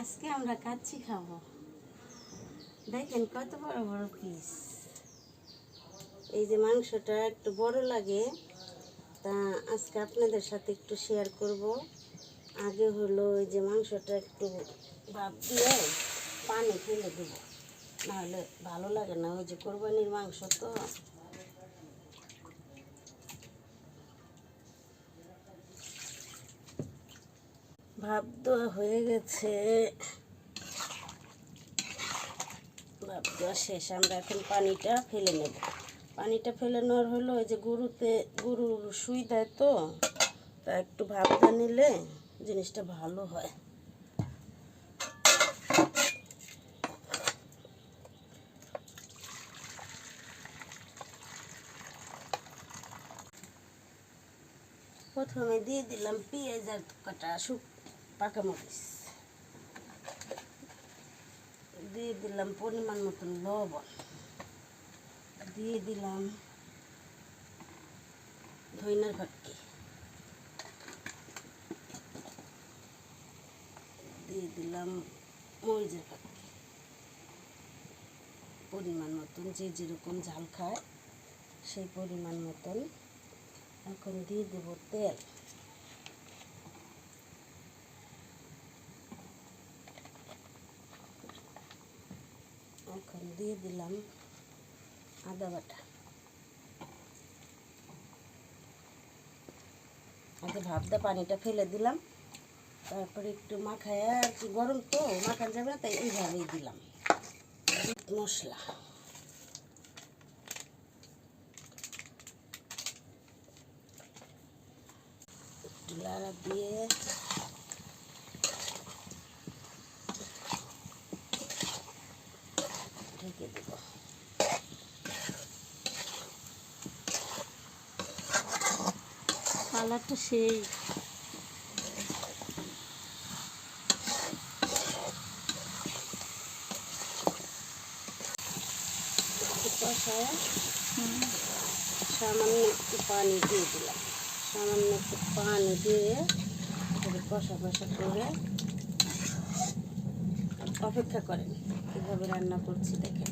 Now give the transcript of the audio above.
আজকে আমরা কাচ্চি খাবো। দেখেন কত বড় বড় পিস। এই যে মাংসটা একটু বড় লাগে, তা আজকে আপনাদের সাথে একটু শেয়ার করব। আগে হলো ওই যে মাংসটা একটু ভাপ দিয়ে পানি ফেলে দেব, নাহলে ভালো লাগে না। ওই যে কোরবানির মাংস তো ভাপ দেওয়া হয়ে গেছে, ভাপ দেওয়া শেষ। আমরা এখন পানিটা ফেলে নেব। পানিটা ফেলে নেওয়ার হলো ওই যে গরু শুই দেয় তো, তা একটু ভাপ দিয়ে নিলে জিনিসটা ভালো হয়। প্রথমে দিয়ে দিলাম পেঁয়াজ আর কাটা পাকা মরিচ, দিয়ে দিলাম পরিমাণ মতন লবণ, দিয়ে দিলাম ধইনার ফাঁকি, দিয়ে দিলাম মরিচের ফাঁকি পরিমাণ মতন, যে যেরকম ঝাল খায় সেই পরিমাণ মতন। এখন দিয়ে দেব তেল, এখন দিয়ে দিলাম আদা বাটা। আগে ভাবতে পানিটা ফেলে দিলাম, তারপরে একটু মাখায়, আর কি গরম তো মাখান যাবে না, তাই এইভাবেই দিলাম মশলা। একটু লাড়া দিয়ে ঢেকে দেব। কালারটা সেই কষায় সামান্য একটু পানি দিয়ে দিলাম। সামান্য একটু পানি দিয়ে কষা কষা করে অপেক্ষা করেন। কীভাবে রান্না করছি দেখেন।